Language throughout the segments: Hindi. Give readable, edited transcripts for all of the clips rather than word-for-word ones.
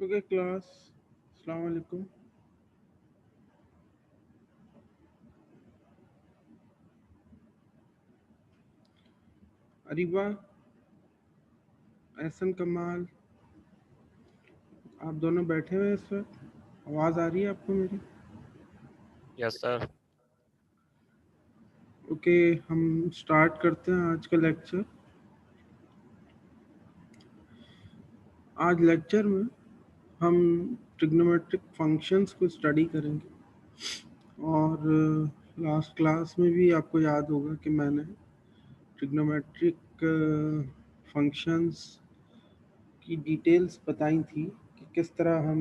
ओके क्लास, अस्सलाम वालेकुम। अरीबा, एहसन, कमाल, आप दोनों बैठे हुए हैं इस वक्त? आवाज़ आ रही है आपको मेरी? Yes sir. ओके, हम स्टार्ट करते हैं आज का लेक्चर। आज लेक्चर में हम ट्रिग्नोमेट्रिक फंक्शंस को स्टडी करेंगे और लास्ट क्लास में भी आपको याद होगा कि मैंने ट्रिग्नोमेट्रिक फंक्शंस की डिटेल्स बताई थी कि किस तरह हम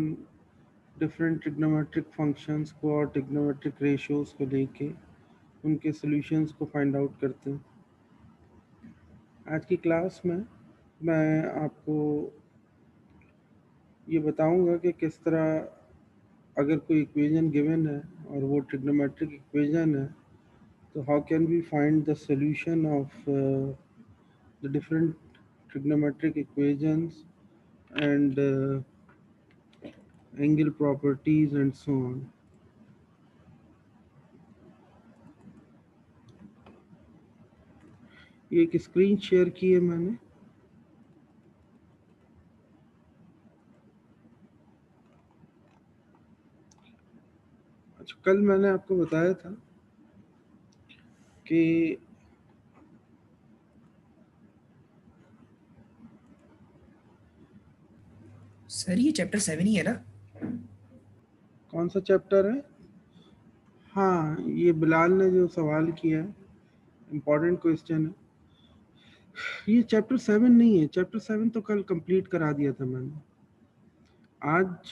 डिफरेंट ट्रिग्नोमेट्रिक फंक्शंस को और ट्रिग्नोमेट्रिक रेशियोज को लेके उनके सॉल्यूशंस को फाइंड आउट करते हैं। आज की क्लास में मैं आपको ये बताऊंगा कि किस तरह अगर कोई इक्वेशन गिवन है और वो ट्रिग्नोमेट्रिक इक्वेशन है तो how can we find the solution of the different trigonometric equations and angle properties and so on. ये एक स्क्रीन शेयर की है मैंने। अच्छा, कल मैंने आपको बताया था कि सर ये चैप्टर 7 ही है ना? कौन सा चैप्टर है? हाँ, ये बिलाल ने जो सवाल किया है, इम्पोर्टेंट क्वेश्चन है। ये चैप्टर 7 नहीं है, चैप्टर 7 तो कल कंप्लीट करा दिया था मैंने। आज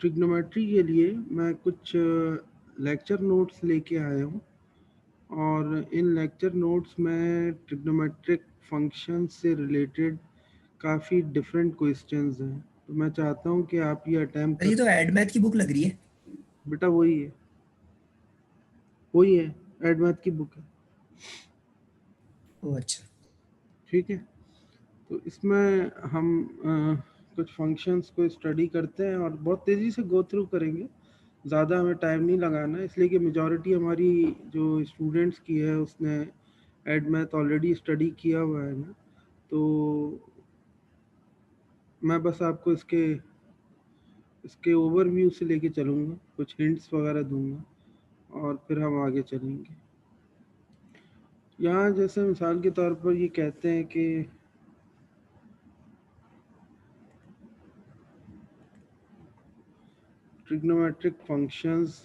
ट्रिग्नोमेट्री के लिए मैं कुछ लेक्चर नोट्स लेके आया हूँ और इन लेक्चर नोट्स में ट्रिग्नोमेट्रिक फंक्शन से रिलेटेड काफ़ी डिफरेंट क्वेश्चंस हैं, तो मैं चाहता हूँ कि आप ये अटैम्प्ट ये तो एड मैथ की बुक लग रही है। बेटा वही है, वही है, एडमैथ की बुक है। ओह अच्छा, ठीक है, तो इसमें हम कुछ फंक्शंस को स्टडी करते हैं और बहुत तेज़ी से गो थ्रू करेंगे, ज़्यादा हमें टाइम नहीं लगाना, इसलिए कि मेजॉरिटी हमारी जो स्टूडेंट्स की है उसने एडमैथ ऑलरेडी स्टडी किया हुआ है ना, तो मैं बस आपको इसके ओवरव्यू से लेके चलूँगा, कुछ हिंट्स वगैरह दूंगा और फिर हम आगे चलेंगे। यहाँ जैसे मिसाल के तौर पर ये कहते हैं कि trigonometric functions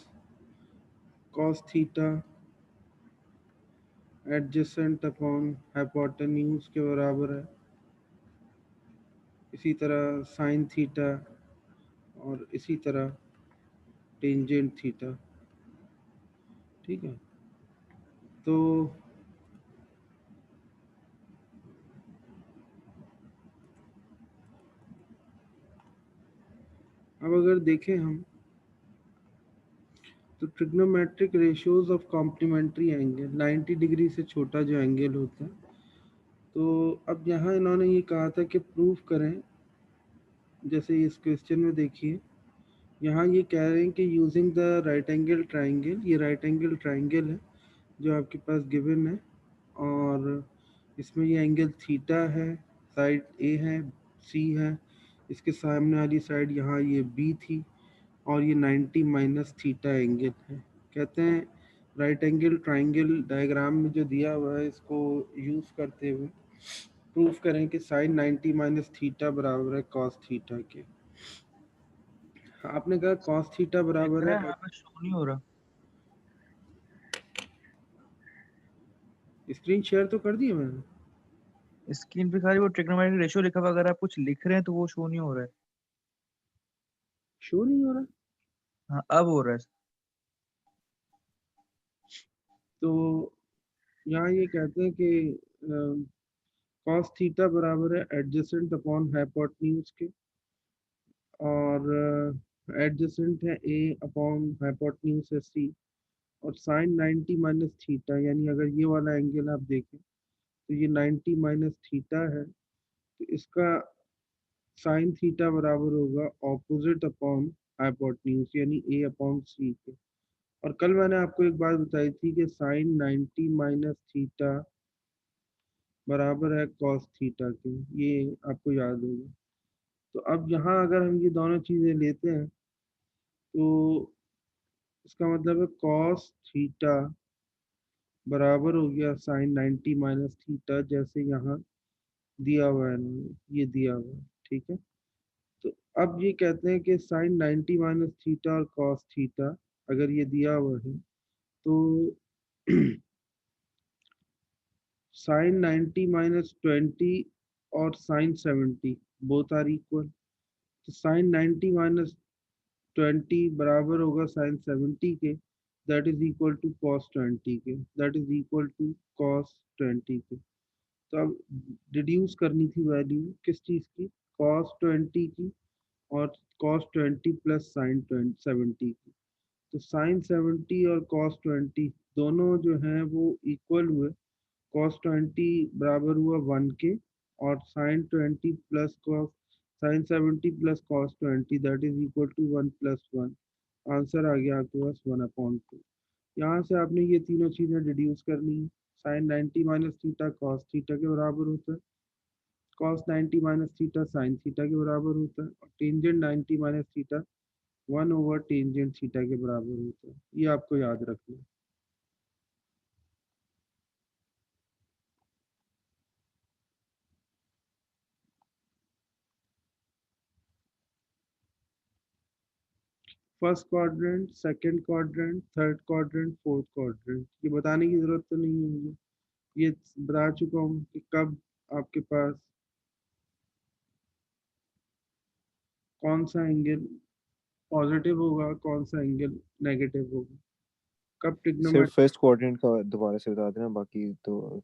cos theta adjacent upon hypotenuse के बराबर है, इसी तरह साइन थीटा और इसी तरह टेंजेंट थीटा। ठीक है, तो अब अगर देखें हम तो trigonometric ratios of complementary angle 90 degree से छोटा जो एंगल होता है। तो अब यहाँ इन्होंने ये कहा था कि प्रूव करें, जैसे इस क्वेश्चन में देखिए यहाँ ये कह रहे हैं कि using the right angle triangle, ये राइट एंगल ट्राइंगल है जो आपके पास गिवन है, और इसमें ये एंगल थीटा है, साइड ए है, सी है, इसके सामने वाली साइड यहाँ ये बी थी, और ये 90 माइनस थीटा एंगल है। कहते हैं राइट एंगल ट्राइंगल डायग्राम में जो दिया हुआ है इसको यूज़ करते हुए प्रूफ करें कि साइन 90 माइनस थीटा बराबर है कॉस थीटा के। आपने कहा कॉस थीटा बराबर है, यहाँ पे शो नहीं हो रहा। स्क्रीन शेयर तो कर दिया मैंने। स्क्रीन पे खाली वो ट्रिग्नोमेट्रिक रेशियो लिखा हुआ, अगर आप कुछ लिख रहे हैं तो वो शो नहीं हो रहा है। शो नहीं हो रहा? हाँ अब हो रहा है। तो यहाँ ये कहते हैं कि कॉस थीटा बराबर है एडजेसेंट अपॉन हाइपोटेन्यूज के, और एडजेसेंट है ए अपॉन हाइपोटेन्यूज है सी, और साइन 90 माइनस थीटा, यानी अगर ये वाला एंगल आप देखें तो ये 90 माइनस थीटा है, तो इसका साइन थीटा बराबर होगा ऑपोजिट अपॉन हाइपोटेन्यूज यानी ए अपॉन सी के। और कल मैंने आपको एक बात बताई थी कि साइन 90 माइनस थीटा बराबर है कॉस थीटा के, ये आपको याद होगा। तो अब यहाँ अगर हम ये दोनों चीज़ें लेते हैं तो इसका मतलब है कॉस थीटा बराबर हो गया साइन 90 माइनस थीटा, जैसे यहाँ दिया हुआ है इन्होंने, ये दिया हुआ है, ठीक है। तो अब ये कहते हैं कि साइन 90 माइनस थीटा और कॉस थीटा अगर ये दिया हुआ है तो साइन 90 माइनस 20 और साइन 70 बोथ आर इक्वल। तो साइन 90 माइनस 20 बराबर होगा साइन 70 के, that is equal to cos 20 के, that is equal to cos 20 के। तो अब डिड्यूस करनी थी वैल्यू किस चीज़ की, कॉस 20 की और कॉस 20 प्लस साइन 70 की। तो साइन 70 और कॉस 20 दोनों जो हैं वो इक्वल हुए, कॉस 20 बराबर हुआ 1 के, और sine 20 plus cos sine 70 plus cos 20 that is equal to 1 plus 1। Answer आ गया आपके पास 1/2। यहाँ से आपने ये तीनों चीज़ें डिड्यूस करनी है। Sine 90 minus theta cos theta के बराबर होता है, cos 90 minus theta sine theta के बराबर होता है, और tangent 90 minus theta 1 over tangent theta के बराबर होता है। ये आपको याद रखना है। First quadrant, second quadrant, third quadrant, fourth quadrant, ये बताने की जरूरत तो नहीं है मुझे, ये बता चुका हूँ कि कब आपके पास कौन सा एंगल पॉजिटिव होगा, कौन सा एंगल नेगेटिव होगा, कब सिर्फ ट्रिग्नोमेट्री। फर्स्ट क्वाड्रेंट का दोबारा से बता देना, बाकी तो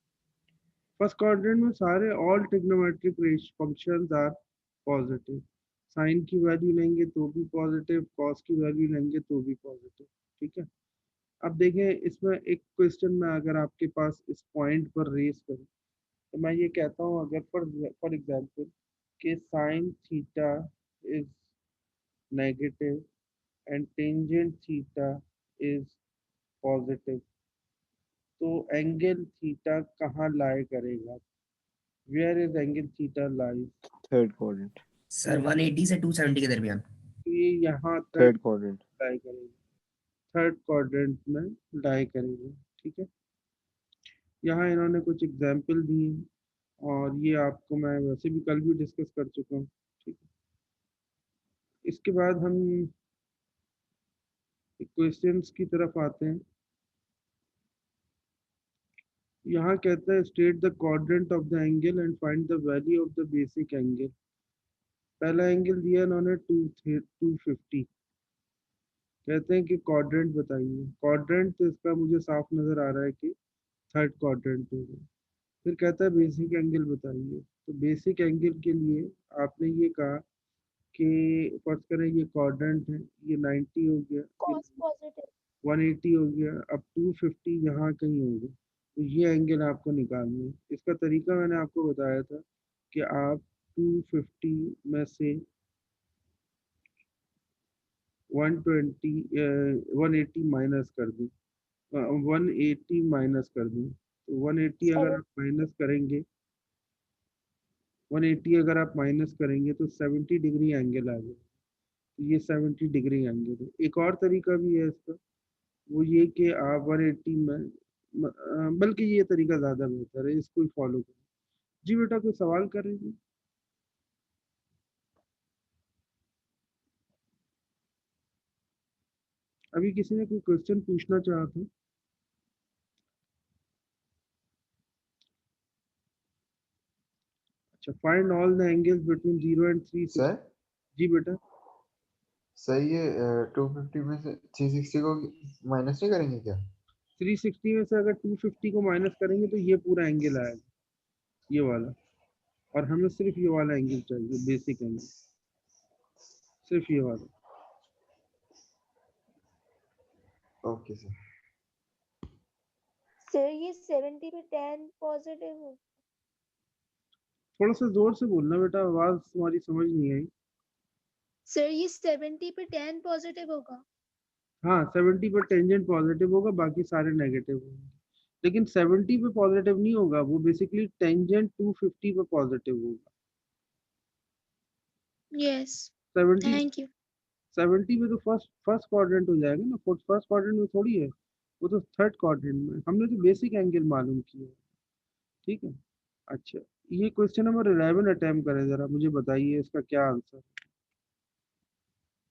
फर्स्ट क्वाड्रेंट में सारे all trigonometric functions are positive, sine की वैल्यू लेंगे तो भी पॉजिटिव, कॉस की वैल्यू लेंगे तो भी पॉजिटिव, ठीक है। अब देखें इसमें एक क्वेश्चन में अगर आपके पास इस पॉइंट पर रेस करूं तो मैं ये कहता हूँ, अगर फॉर एग्जांपल कि sine theta is negative and tangent theta is positive, तो एंगल थीटा कहाँ लाई करेगा, where is angle theta lies. Third quadrant, sir 180 से 270 के दरमियान। तो ये यहाँ थर्ड क्वाड्रेंट। लाई करेगा, थर्ड क्वाड्रेंट में लाई करेगा, ठीक है। यहाँ इन्होंने कुछ एग्जाम्पल दिए हैं, और ये आपको मैं वैसे भी कल भी डिस्कस कर चुका हूँ, ठीक है। इसके बाद हम क्वेश्चंस की तरफ आते हैं। यहाँ कहता है state the quadrant of the angle and find the value of the basic angle. पहला एंगल दिया इन्होंने 250, कहते हैं कि क्वाड्रेंट बताइए। क्वाड्रेंट तो इसका मुझे साफ नजर आ रहा है कि थर्ड क्वाड्रेंट होगा। फिर कहता है बेसिक एंगल बताइए। तो बेसिक एंगल के लिए आपने ये कहा कि फर्स्ट करें ये क्वाड्रेंट है, ये 90 हो गया, कॉस पॉजिटिव। 180 हो गया, अब 250 यहाँ कहीं होगा, तो ये एंगल आपको निकालना है। इसका तरीका मैंने आपको बताया था कि आप 250 में से 180 माइनस कर दें, 180 माइनस कर दें, तो 180 अगर आप माइनस करेंगे, 180 अगर आप माइनस करेंगे तो 70 डिग्री एंगल आ जाएगा। तो ये 70 डिग्री एंगल है। एक और तरीका भी है इसका, वो ये कि आप 180 में बल्कि ये तरीका ज़्यादा बेहतर है, इसको ही फॉलो करें। जी बेटा, कोई सवाल करेंगे? अभी किसी ने कोई क्वेश्चन पूछना चाहा था? अच्छा, find all the angles between 0 and 360। Sir ji बेटा, सही है। 250 में से 360 को माइनस नहीं करेंगे क्या? 360 में से अगर 250 को माइनस करेंगे तो ये पूरा एंगल आएगा, ये वाला। और हमें सिर्फ ये वाला एंगल चाहिए, बेसिक एंगल, सिर्फ ये वाला। Okay sir. सर ये 70 पे 10 पॉजिटिव हो। थोड़ा सा जोर से बोलना बेटा, आवाज तुम्हारी समझ नहीं आई। सर ये 70 पे 10 पॉजिटिव होगा। हाँ, 70 पर टेंजेंट पॉजिटिव होगा, बाकी सारे नेगेटिव होंगे। लेकिन 70 पे पॉजिटिव नहीं होगा, वो बेसिकली टेंजेंट 250 पे पॉजिटिव होगा। Yes, 70 thank you. 70 में तो फर्स्ट फर्स्ट क्वाड्रेंट हो जाएगा ना, फर्स्ट क्वाड्रेंट में थोड़ी है, वो तो थर्ड क्वाड्रेंट में। हमने तो बेसिक एंगल मालूम किया है, ठीक है। अच्छा, ये क्वेश्चन नंबर 11 अटेम्प्ट करें जरा, मुझे बताइए इसका क्या आंसर।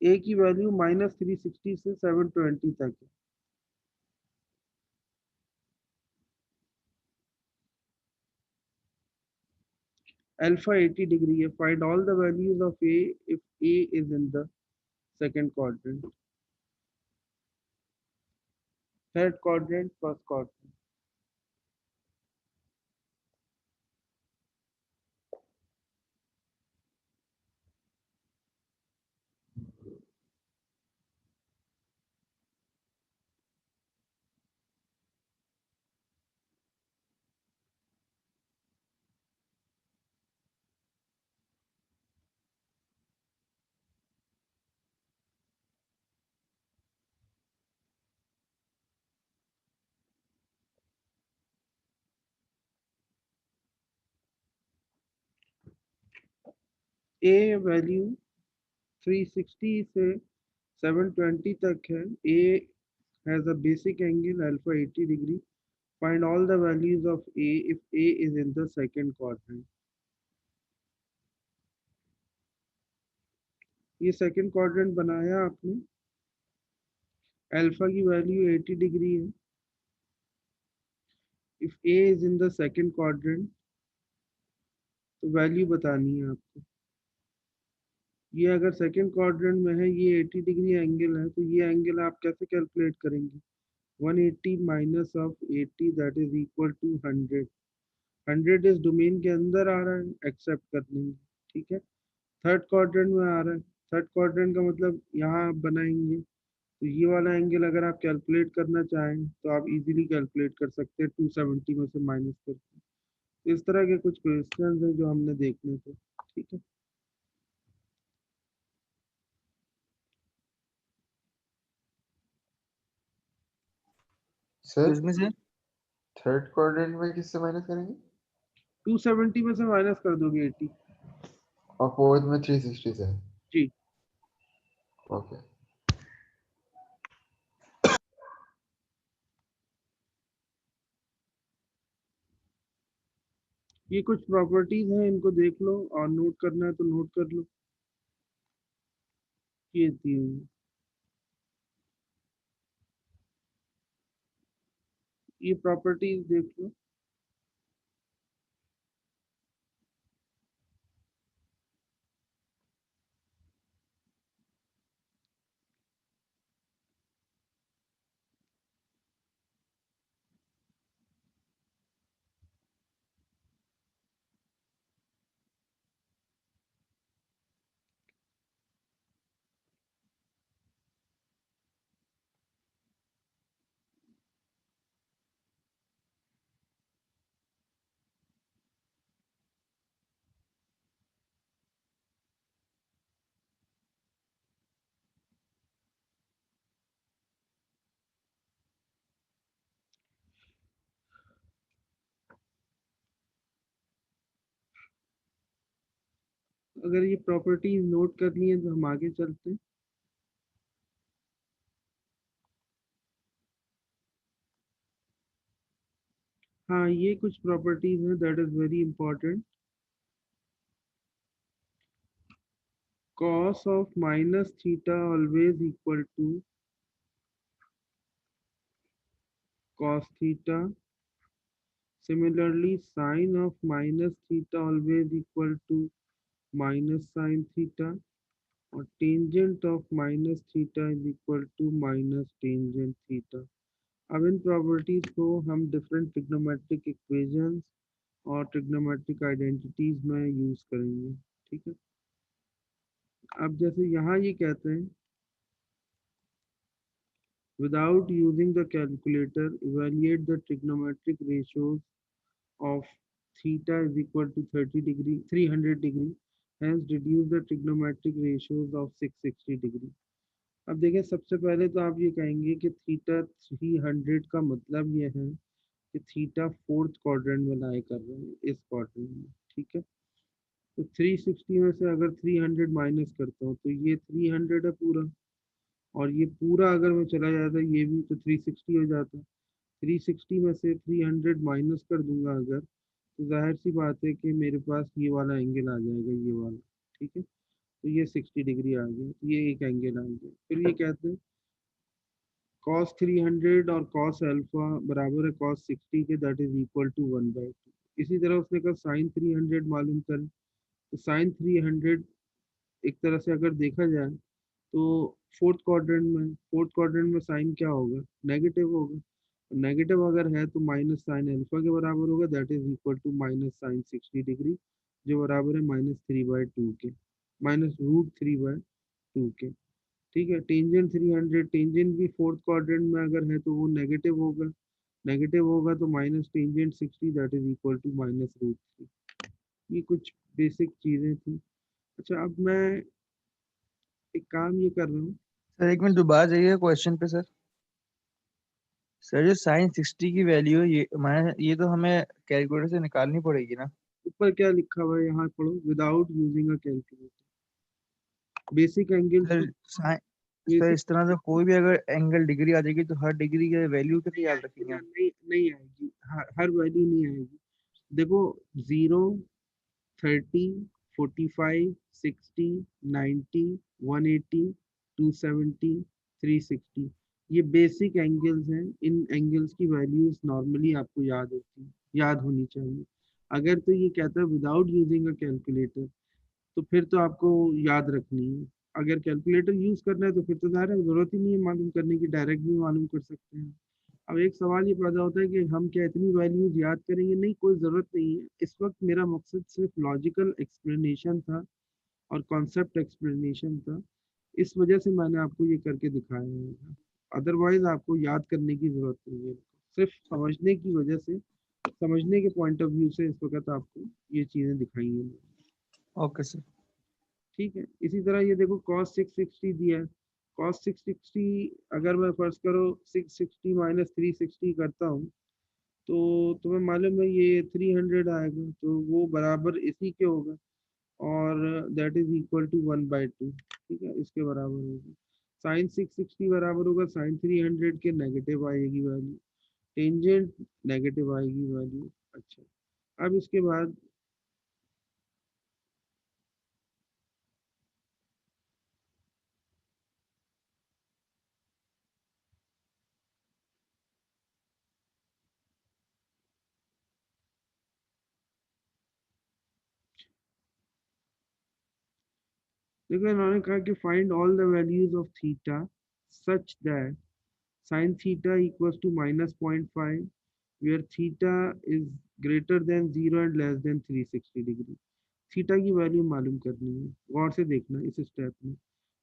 ए की वैल्यू -360 से 720 तक है। अल्फा 80 डिग्री है। Find all the values of A if A is in the second quadrant, third quadrant, first quadrant. A value 360 से 720 तक है। ए has a basic angle alpha 80 degree. Find all the values of A if A is in the second quadrant. ये सेकंड क्वाड्रेंट बनाया आपने, अल्फा की वैल्यू 80 डिग्री है। If A is in the second quadrant, तो वैल्यू बतानी है आपको। ये अगर सेकंड क्वाड्रेंट में है, ये 80 डिग्री एंगल है, तो ये एंगल आप कैसे कैलकुलेट करेंगे? 180 minus of 80 that is equal to 100। 100 इस डोमेन के अंदर आ रहा है, एक्सेप्ट कर लेंगे, ठीक है। थर्ड क्वाड्रेंट में आ रहा है, थर्ड क्वाड्रेंट का मतलब यहाँ आप बनाएंगे, तो ये वाला एंगल अगर आप कैलकुलेट करना चाहें तो आप इजीली कैलकुलेट कर सकते हैं 270 में से माइनस करके। तो इस तरह के कुछ क्वेश्चंस हैं जो हमने देखने थे, ठीक है। सर इसमें से थर्ड क्वाड्रेंट में किससे माइनस करेंगे? 270 में से माइनस कर दोगे 80। और फोर्थ में 360 से। जी, ओके। ये कुछ प्रॉपर्टीज हैं, इनको देख लो, और नोट करना है तो नोट कर लो। ये दी हुई है। ये प्रॉपर्टीज देख लो। अगर ये प्रॉपर्टीज नोट करनी है तो हम आगे चलते हैं। हाँ, ये कुछ प्रॉपर्टीज हैं that is very important. cos of minus theta always equal to cos theta. Similarly, sin of minus theta always equal to minus sin theta, और tangent of minus theta is equal to minus tangent theta. अब इन प्रॉपर्टीज को हम डिफरेंट ट्रिग्नोमेट्रिक इक्वेशंस और ट्रिग्नोमेट्रिक आइडेंटिटीज में यूज करेंगे। ठीक है, अब जैसे यहाँ ये कहते हैं without using the calculator evaluate the trigonometric ratios of theta is equal to 30 degree 300 degree, hence deduce the trigonometric ratios of 660 degree। अब देखिए, सबसे पहले तो आप ये कहेंगे कि थीटा 300 का मतलब ये है कि थीटा फोर्थ क्वाड्रेंट में लाई कर रहे हैं, इस क्वाड्रेंट में। ठीक है, तो 360 में से अगर 300 माइनस करता हूँ तो ये 300 है पूरा, और ये पूरा अगर मैं चला जाता ये भी तो 360 हो जाता। 360 में से 300 माइनस कर दूंगा अगर, तो जाहिर सी बात है कि मेरे पास ये वाला एंगल आ जाएगा, ये वाला। ठीक है, तो ये 60 डिग्री आ गया, तो ये एक एंगल आ गया। फिर ये कहते हैं cos 300 और cos अल्फा बराबर है cos 60 के, दैट इज इक्वल टू 1/2। इसी तरह उसने कहा sin 300 मालूम करें, तो sin 300 एक तरह से अगर देखा जाए तो फोर्थ क्वाड्रेंट में साइन क्या होगा, नेगेटिव होगा। नेगेटिव अगर है तो माइनस साइन अल्फा के बराबर होगा, that is equal to minus sine 60 degree, जो बराबर है -3/2 के, -√3/2 के। ठीक है, टेंजेंट 300, टेंजेंट भी फोर्थ क्वाड्रेंट में अगर है तो वो नेगेटिव होगा तो minus tangent 60, that is equal to -√3। ये कुछ बेसिक चीज़ें थी। अच्छा, अब मैं एक काम ये कर रहा हूँ, सर एक मिनट दोबारा जाइए क्वेश्चन पे। सर जो साइन 60 की वैल्यू है ये तो हमें कैलकुलेटर से निकालनी पड़ेगी ना। ऊपर क्या लिखा हुआ है यहाँ पढ़ो, without using a calculator. Basic angle sir sir basic इस तरह से कोई भी अगर एंगल डिग्री आ जाएगी तो हर डिग्री के वैल्यू कैसे याद रखेंगे हम? नहीं आएगी, हर वैल्यू नहीं आएगी। देखो 0, 30, 45, 60, 90, 180, 270, 360, ये बेसिक एंगल्स हैं। इन एंगल्स की वैल्यूज नॉर्मली आपको याद होनी चाहिए। अगर तो ये कहता है विदाउट यूजिंग अ कैलकुलेटर, तो फिर तो आपको याद रखनी है। अगर कैलकुलेटर यूज करना है तो फिर तो ज़ाहिर है जरूरत ही नहीं है मालूम करने की, डायरेक्ट भी मालूम कर सकते हैं। अब एक सवाल ये पैदा होता है कि हम क्या इतनी वैल्यूज याद करेंगे? नहीं, कोई ज़रूरत नहीं है। इस वक्त मेरा मकसद सिर्फ लॉजिकल एक्सप्लेनेशन था और कॉन्सेप्ट एक्सप्लेनेशन था, इस वजह से मैंने आपको ये करके दिखाया है। अदरवाइज आपको याद करने की ज़रूरत नहीं है, सिर्फ समझने की वजह से, समझने के पॉइंट ऑफ व्यू से इस वक्त आपको ये चीज़ें दिखाई हैं। Okay sir. ठीक है, इसी तरह ये देखो cos 660 दिया है। cos 660 अगर मैं फर्ज करो 660 माइनस 360 करता हूँ तो तुम्हें मालूम है ये 300 आएगा, तो वो बराबर इसी के होगा, और दैट इज इक्वल टू 1/2। ठीक है, इसके बराबर होगा। साइन 660 बराबर होगा साइन 300 के, नेगेटिव आएगी वैल्यू। टेंजेंट नेगेटिव आएगी वैल्यू। अच्छा, अब इसके बाद देखो, इन्होंने कहा कि find all the values of theta such that sin theta equals to -0.5 where theta is greater than 0 and less than 360 degree. Theta की वैल्यू मालूम करनी है, गौर से देखना इस स्टेप में।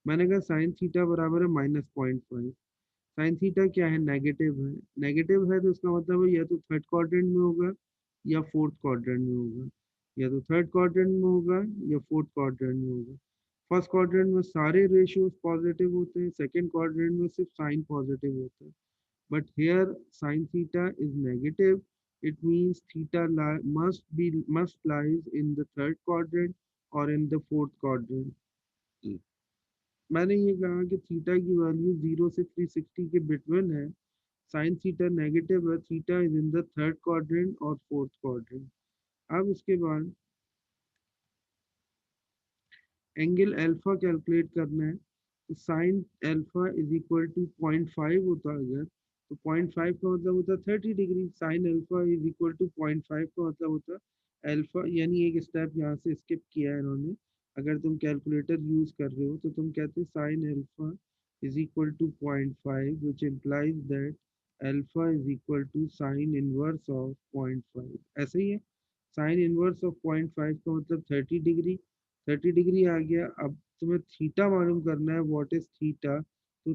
मैंने कहा साइन थीटा बराबर है -0.5। साइन थीटा क्या है, नेगेटिव है तो इसका मतलब है या तो थर्ड क्वाड्रेंट में होगा या फोर्थ क्वाड्रेंट में होगा, या तो थर्ड क्वाड्रेंट में होगा या फोर्थ क्वाड्रेंट में होगा। फर्स्ट क्वाड्रेंट में सारे रेशियोज पॉजिटिव होते हैं, सेकंड क्वाड्रेंट में सिर्फ साइन पॉजिटिव होता है। But here sin theta is negative. It means theta must lies in the third quadrant और इन द फोर्थ क्वाड्रेंट। मैंने ये कहा कि थीटा की वैल्यू 0 से 360 के बिटवीन है, साइन थीटा नेगेटिव है, theta is in the third quadrant और फोर्थ क्वाड्रेंट। अब उसके बाद एंगल अल्फा कैलकुलेट करना है, तो sine alpha is equal to 0.5 होता है अगर, तो 0.5 का मतलब होता है 30 degree. Sine alpha is equal to 0.5 का मतलब होता है अल्फा, यानी एक स्टेप यहाँ से स्किप किया है इन्होंने। अगर तुम कैलकुलेटर यूज कर रहे हो तो तुम कहते sine alpha is equal to 0.5 which implies that alpha is equal to sine inverse of 0.5। ऐसे ही है, साइन इनवर्स ऑफ 0.5 का मतलब 30 डिग्री। 30 डिग्री आ गया। अब तुम्हें थीटा मालूम करना है, व्हाट इज थीटा। तो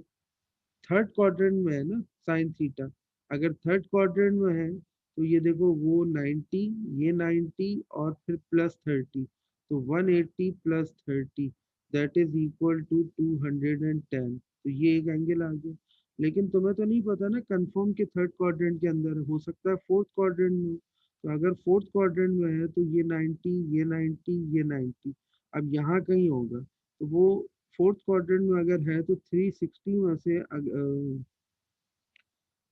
थर्ड क्वाड्रेंट में है ना साइन थीटा, अगर थर्ड क्वाड्रेंट में है तो ये देखो वो 90, ये 90 और फिर प्लस 30, तो 180 plus 30 that is equal to 210। तो ये एक एंगल आ गया। लेकिन तुम्हें तो नहीं पता ना कंफर्म के थर्ड क्वाड्रेंट के अंदर है, हो सकता है फोर्थ क्वाड्रेंट में। तो अगर फोर्थ क्वाड्रेंट में है तो ये 90, ये 90, ये 90, अब यहाँ कहीं होगा। तो वो फोर्थ क्वाड्रेंट में अगर है तो 360 में से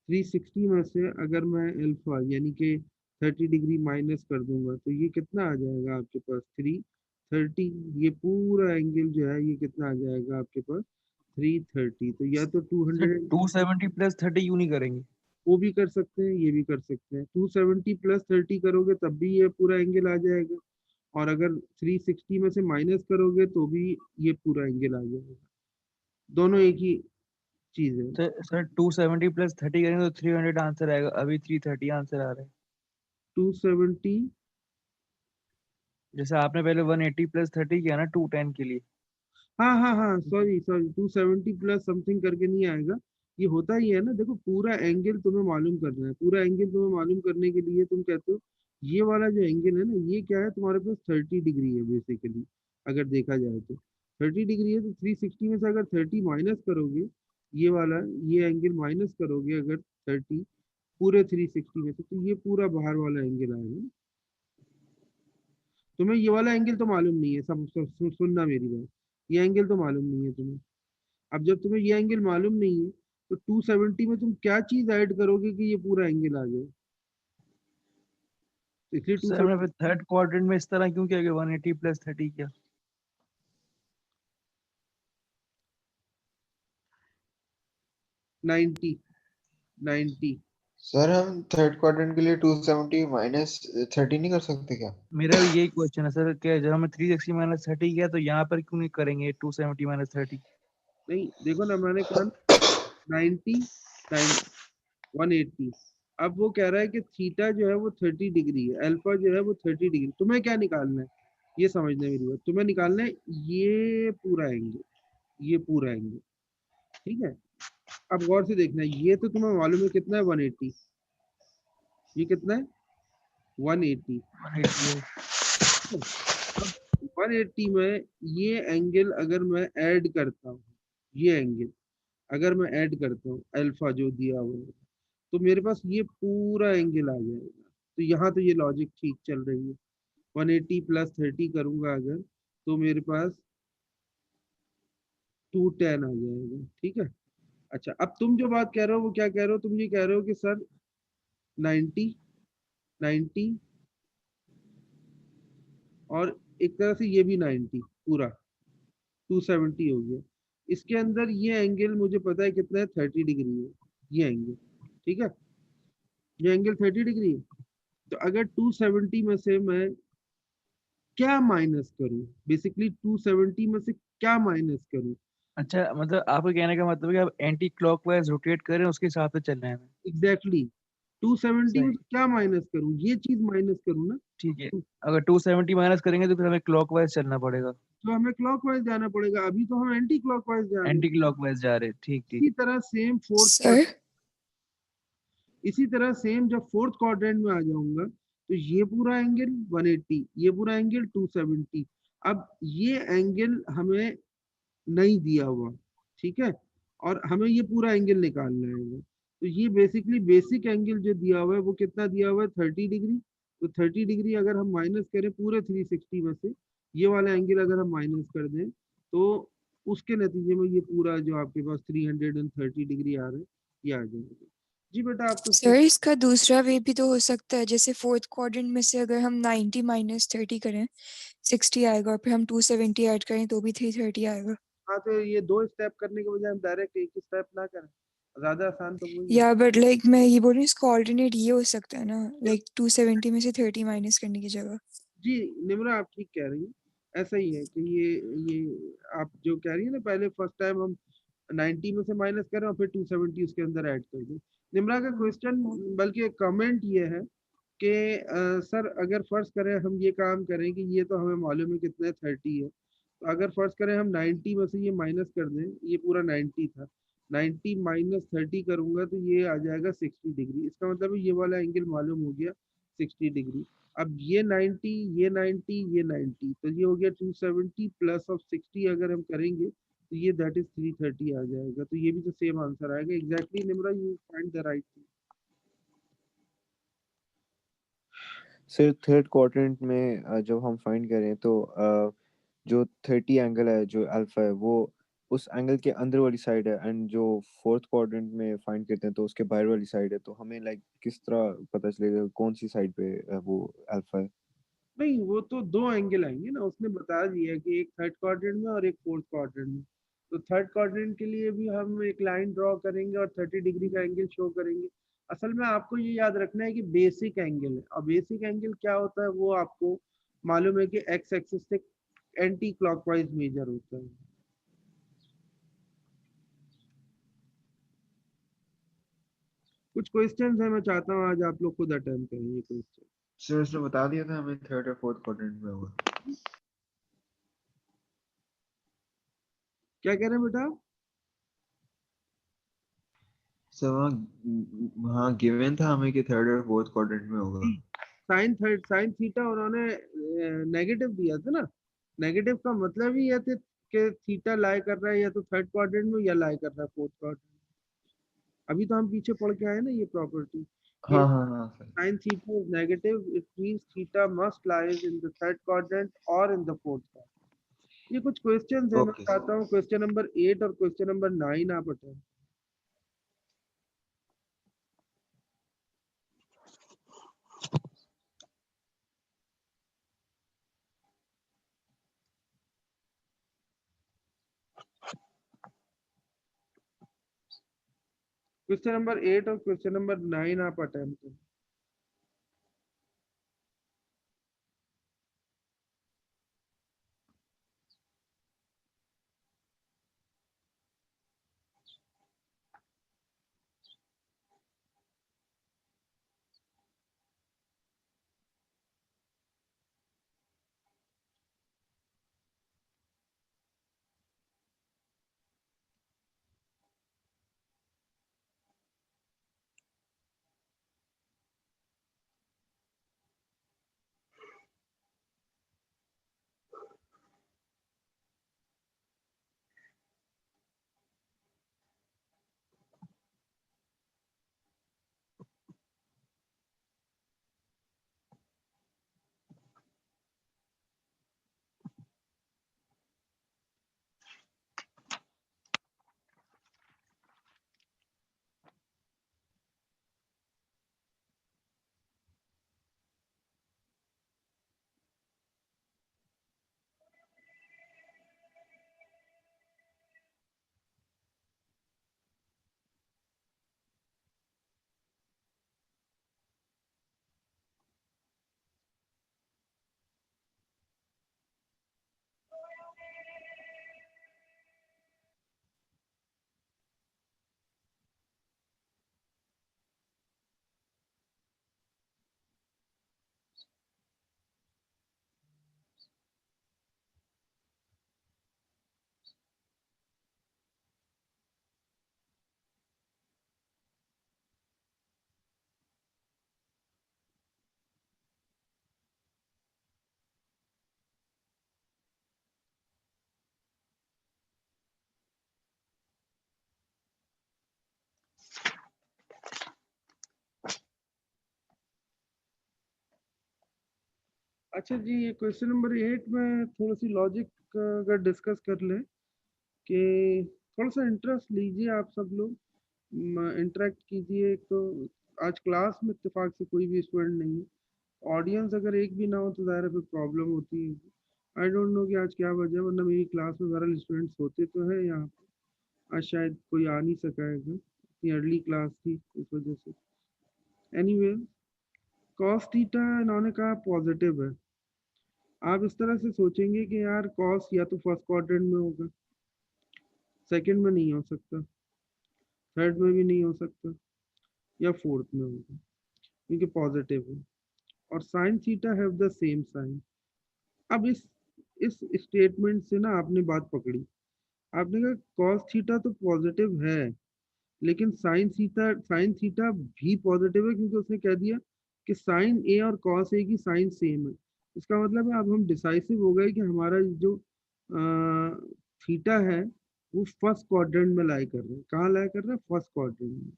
360 में से अगर मैं अल्फा यानी कि 30 डिग्री माइनस कर दूंगा तो ये कितना आ जाएगा आपके पास 330। ये पूरा एंगल जो है ये कितना आ जाएगा आपके पास 330। तो या तो 200 270 प्लस 30 क्यों नहीं करेंगे? वो भी कर सकते हैं, ये भी कर सकते हैं। 270 प्लस 30 करोगे तब भी ये पूरा एंगल आ जाएगा, और अगर 360 में से माइनस करोगे तो भी ये पूरा एंगल आ जाएगा। दोनों एक ही चीज है। तो सर 270 प्लस 30 करेंगे तो 300 आंसर आएगा, अभी 330 आंसर आ रहा है। 270, जैसे आपने पहले 180 प्लस 30 किया ना 210 के लिए। हाँ हाँ हाँ, सॉरी सॉरी, 270 प्लस समथिंग करके नहीं आएगा। ये होता ही है ना, देखो पूरा एंगल तुम्हें मालूम करना है। पूरा एंगल तुम्हें मालूम करने के लिए तुम कहते हो ये वाला जो एंगल है ना, ये क्या है तुम्हारे पास 30 डिग्री है बेसिकली। अगर देखा जाए तो 30 डिग्री है, तो 360 में से अगर 30 माइनस करोगे, ये वाला ये एंगल माइनस करोगे अगर 30 पूरे 360 में से, तो ये पूरा बाहर वाला एंगल आएगा। तुम्हें ये वाला एंगल तो मालूम नहीं है, सुनना मेरी बात, ये एंगल तो मालूम नहीं है तुम्हें। अब जब तुम्हें ये एंगल मालूम नहीं है तो 270 में तुम क्या चीज ऐड करोगे कि ये पूरा एंगल आ जाए। तो इसलिए सर हमने फिर थर्ड क्वाड्रेंट में इस तरह क्यों किया कि 180 प्लस 30 किया? 90 सर हम थर्ड क्वाड्रेंट के लिए 270 माइनस 30 नहीं कर सकते क्या? मेरा भी यही क्वेश्चन है सर, कि जब हमने 360 माइनस 30 किया तो यहाँ पर क्यों नहीं करेंगे 270 माइनस 30? नहीं, देखो ना मैंने कहा 90 180। अब वो कह रहा है कि थीटा जो है वो 30 डिग्री है, अल्फा जो है वो 30 डिग्री। तुम्हें क्या निकालना है, ये समझना है मेरी बात। तुम्हें निकालना है ये पूरा एंगल, ये पूरा एंगल, ठीक है। अब गौर से देखना, ये तो तुम्हें मालूम है कितना है 180, ये कितना है 180। 180 अब 180 में ये एंगल अगर मैं ऐड करता हूँ, ये एंगल अगर मैं ऐड करता हूँ अल्फा जो दिया हुआ है, तो मेरे पास ये पूरा एंगल आ जाएगा। तो यहाँ तो ये लॉजिक ठीक चल रही है। 180 प्लस 30 करूंगा अगर, तो मेरे पास 210 आ जाएगा, ठीक है। अच्छा, अब तुम जो बात कह रहे हो वो क्या कह रहे हो, तुम ये कह रहे हो कि सर 90 90 और एक तरह से ये भी 90, पूरा 270 हो गया। इसके अंदर ये एंगल मुझे पता है कितना है, 30 डिग्री है ये एंगल, ठीक है। ये एंगल 30 डिग्री है। तो अगर 270 में से मैं क्या माइनस करूं, बेसिकली 270 में से क्या माइनस करूं। अच्छा, मतलब आपके कहने का मतलब है कि आप एंटी क्लॉकवाइज रोटेट करें, उसके हिसाब से चलना है हमें। एग्जैक्टली 270 में सही, से क्या माइनस करूं, ये चीज माइनस करूं ना। ठीक है। अगर 270 माइनस करेंगे तो फिर हमें क्लॉकवाइज चलना पड़ेगा, तो हमें क्लॉकवाइज जाना पड़ेगा, अभी तो हम एंटी क्लॉकवाइज जा रहे हैं। एंटी क्लॉकवाइज जा रहे हैं। ठीक ठीक। इसी तरह सेम Sir, इसी तरह सेम जब फोर्थ क्वाड्रेंट में आ जाऊंगा तो ये पूरा एंगल 180, ये पूरा एंगल 270। अब ये एंगल हमें नहीं दिया हुआ, ठीक है, और हमें ये पूरा एंगल निकालना है। तो ये बेसिकली बेसिक एंगल जो दिया हुआ है वो कितना दिया हुआ है 30 डिग्री। तो 30 डिग्री अगर हम माइनस करें पूरे 360 में से, ये वाला एंगल अगर हम माइनस कर दें तो उसके नतीजे में ये पूरा जो आपके पास 330 डिग्री आ रहा है ये आ जाएगा। जी बेटा आप कुछ सर इसका दूसरा वे भी तो हो सकता है, जैसे फोर्थ क्वाड्रेंट में से अगर हम 90 माइनस 30 करें 60 आएगा, और फिर हम 270 ऐड करें तो भी 330 आएगा। हाँ, तो ये 2 स्टेप करने के बजाय हम डायरेक्ट एक ही स्टेप ना करें, ज्यादा आसान तो वही है। या बट लाइक मैं ये बोल रही हूँ, इसका ऑल्टरनेट ये हो सकता है ना, लाइक 270 में से 30 माइनस करने की जगह। जी निम्रा आप ठीक कह रही हैं, ऐसा ही है कि ये आप जो कह रही है ना, पहले फर्स्ट टाइम हम 90 में से माइनस करें और फिर 270 उसके अंदर ऐड कर दें। निम्रा का क्वेश्चन बल्कि कमेंट ये है कि सर अगर फर्ज करें हम ये काम करें कि ये तो हमें मालूम है कितना 30 है, तो अगर फर्ज करें हम 90 में से ये माइनस कर दें, ये पूरा 90 था, 90 माइनस 30 करूंगा तो ये आ जाएगा 60 डिग्री। इसका मतलब है ये वाला एंगल मालूम हो गया 60 डिग्री। अब ये 90 ये 90 ये 90 तो ये हो गया 270 प्लस ऑफ 60 अगर हम करेंगे तो ये दैट इज 330 आ जाएगा। तो ये भी तो सेम आंसर आएगा। Exactly Nimra you find the right thing. Sir third quadrant में जब हम फाइंड करें तो जो 30 एंगल है जो अल्फा है वो उस एंगल के अंदर वाली साइड है, एंड जो फोर्थ क्वाड्रेंट में फाइंड करते हैं तो उसके बाहर वाली साइड है। तो हमें लाइक किस तरह पता चलेगा कौन सी साइड पे वो अल्फा है? नहीं, वो तो दो एंगल आएंगे ना, उसने बता दिया कि एक थर्ड क्वाड्रेंट में और एक फोर्थ क्वाड्रेंट में। तो थर्ड क्वाड्रेंट के लिए भी हम एक लाइन ड्रॉ करेंगे और 30 डिग्री का एंगल शो करेंगे। असल में आपको ये याद रखना है कि बेसिक एंगल है, और बेसिक एंगल क्या होता है वो आपको मालूम है कि एक्स एक्सिस से एंटी क्लॉकवाइज मेजर होता है। कुछ क्वेश्चंस है, मैं चाहता हूँ आज आप लोग खुद अटेम्प्ट करें ये क्वेश्चन। सर उसने बता दिया था हमें थर्ड और फोर्थ क्वाड्रेंट में होगा। क्या कह रहे हैं बेटा? सर वहाँ गिवन था हमें कि थर्ड और फोर्थ क्वाड्रेंट में होगा। साइन थीटा उन्होंने नेगेटिव दिया था ना। नेगेटिव का मतलब ही ये थे कि थीटा लाई कर रहा है या तो थर्ड क्वाड्रेंट में या लाई कर रहा है फोर्थ क्वाड्रेंट। अभी तो हम पीछे पढ़ के आए ना ये प्रॉपर्टी कि हाँ हाँ हाँ sir. Sign theta is negative, it means theta must lies in the third quadrant और इन द फोर्थ क्वाड्रेंट। ये कुछ क्वेश्चंस है, मैं ओके सर। चाहता हूँ क्वेश्चन नंबर 8 और क्वेश्चन नंबर 9 आप बताएं। क्वेश्चन नंबर 8 और क्वेश्चन नंबर 9 आप अटेम्प्ट करें। अच्छा जी, ये क्वेश्चन नंबर 8 में थोड़ा सी लॉजिक अगर डिस्कस कर ले कि थोड़ा सा इंटरेस्ट लीजिए आप सब लोग, इंटरेक्ट कीजिए। एक तो आज क्लास में इत्तेफाक से कोई भी स्टूडेंट नहीं है, ऑडियंस अगर एक भी ना हो तो ज़ाहिर है फिर प्रॉब्लम होती है। आई डोंट नो कि आज क्या वजह है, वरना मेरी क्लास में बहरहाल स्टूडेंट्स होते तो है यहाँ पे। आज शायद कोई आ नहीं सका है, इतनी अर्ली क्लास थी इस वजह से। एनीवे, कॉस थीटा इन्होंने कहा पॉजिटिव है। आप इस तरह से सोचेंगे कि यार कॉस या तो फर्स्ट क्वाड्रेंट में होगा, सेकंड में नहीं हो सकता, थर्ड में भी नहीं हो सकता, या फोर्थ में होगा क्योंकि पॉजिटिव है। और sine theta have the same sign. अब इस स्टेटमेंट से ना आपने बात पकड़ी। आपने कहा कॉस थीटा तो पॉजिटिव है, लेकिन साइन थीटा भी पॉजिटिव है, क्योंकि उसने कह दिया कि साइन ए और कॉस ए की साइन सेम है। इसका मतलब है अब हम डिसाइसिव हो गए कि हमारा जो थीटा है वो फर्स्ट क्वाड्रेंट में लाई कर रहा है। कहाँ लाई कर रहा है? फर्स्ट क्वाड्रेंट में।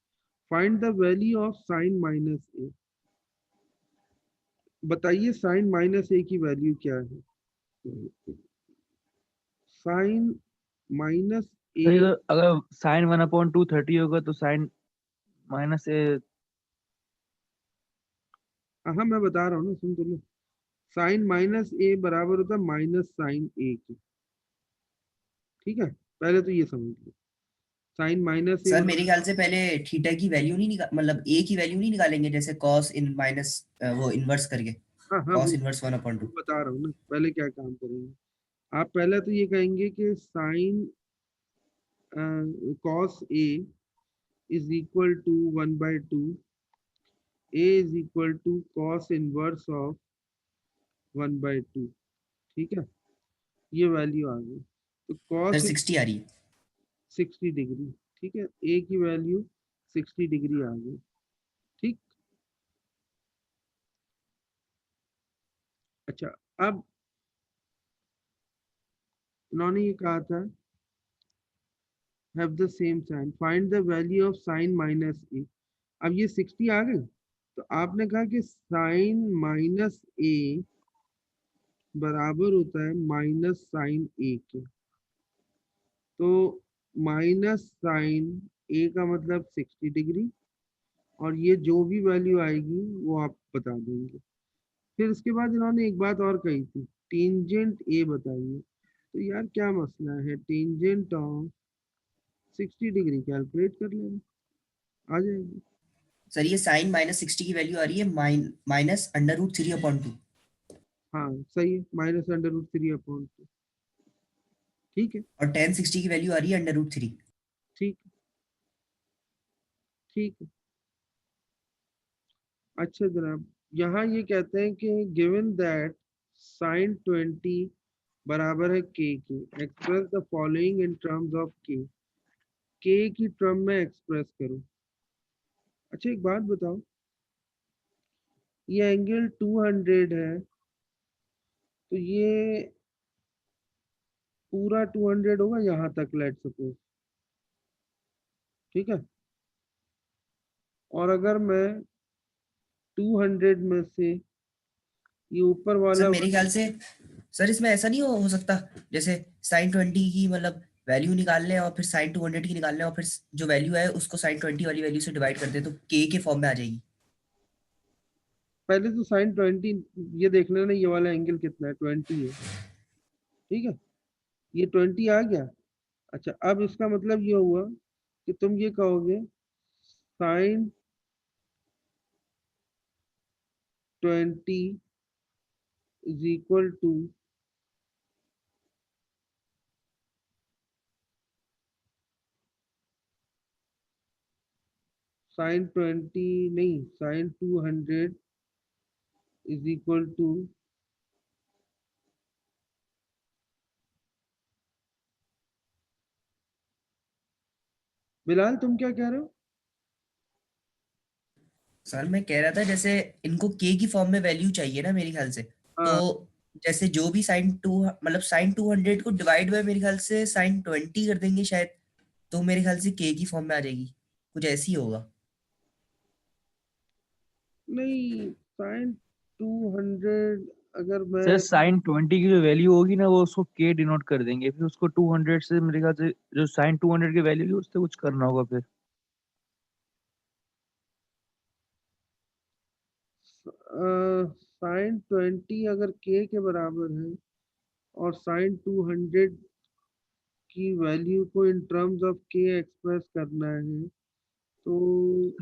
Find the value of sine minus A. बताइए साइन माइनस ए की वैल्यू क्या है? साइन माइनस सर ए, अगर साइन 1/230 होगा तो साइन माइनस ए। हाँ मैं बता रहा हूँ ना, सुन तो लो। साइन माइनस ए बराबर होता है माइनस साइन ए के। ठीक है, पहले तो ये समझ लो। साइन माइनस ए सर मेरे ख्याल से पहले थीटा की वैल्यू नहीं निकाल, मतलब ए की वैल्यू नहीं निकालेंगे, जैसे कॉस इन माइनस वो इनवर्स करके, हाँ हाँ कॉस वो इनवर्स 1/2। बता रहा हूँ ना, पहले क्या काम करेंगे। आप पहले तो ये कहेंगे कि sine cos A is equal to 1/2, A is equal to cos inverse of 1/2। ठीक है, ये वैल्यू आ गई। तो सर कॉस 60 आ रही है। 60 डिग्री। ठीक है, ए की वैल्यू 60 डिग्री आ गई। ठीक। अच्छा, अब उन्होंने ये कहा था have the same sign, find the value of sin minus a। अब ये 60 आ गई, तो आपने कहा कि sin माइनस a बराबर होता है माइनस साइन a के। तो माइनस साइन a का मतलब 60 डिग्री, और ये जो भी वैल्यू आएगी वो आप बता देंगे। फिर इसके बाद इन्होंने एक बात और कही थी, टेंजेंट a बताइए। तो यार क्या मसला है, टेंजेंट ऑफ 60 डिग्री कैलकुलेट कर लेना, आ जाएगी। सर ये साइन माइनस 60 की वैल्यू आ रही है माइनस √3/2। हाँ सही है, -√3/2। ठीक है, और tan 60 की वैल्यू आ रही है √3। ठीक है, ठीक है। अच्छा जनाब, यहाँ ये कहते हैं कि गिवन दैट साइन 20 बराबर है के express the following in terms of के की टर्म में एक्सप्रेस करो। अच्छा एक बात बताओ, ये एंगल 200 है, तो ये पूरा 200 होगा यहाँ तक, लेट सपोज। ठीक है, और अगर मैं 200 में से ये ऊपर वाला सर मेरे ख्याल से सर इसमें ऐसा नहीं हो सकता, जैसे साइन 20 की मतलब वैल्यू निकाल लें और फिर साइन 200 की निकाल लें और फिर जो वैल्यू है उसको साइन 20 वाली वैल्यू से डिवाइड कर दें तो के फॉर्म में आ जाएगी। पहले तो साइन 20 ये देख लेना, ये वाला एंगल कितना है, 20 है। ठीक है, ये 20 आ गया। अच्छा, अब इसका मतलब ये हुआ कि तुम ये कहोगे sine 20 is equal to sine 20 नहीं, sine 200 is equal to Bilal तुम क्या कह रहे हो? सर मैं कह रहा था जैसे इनको के की फॉर्म में वैल्यू चाहिए ना मेरे ख्याल से, तो हाँ जैसे जो भी साइन 2 मतलब साइन 200 को डिवाइड बाय मेरे ख्याल से साइन 20 कर देंगे शायद, तो मेरे ख्याल से के की फॉर्म में आ जाएगी, कुछ ऐसी होगा। नहीं, साइन 200 अगर सर मैं साइन 20 की जो वैल्यू होगी ना वो उसको के डिनोट कर देंगे, फिर उसको 200 से मेरे ख्याल से जो साइन 200 की वैल्यू है उससे कुछ करना होगा फिर। साइन 20 अगर के बराबर है और साइन 200 की वैल्यू को इन टर्म्स ऑफ के एक्सप्रेस करना है, तो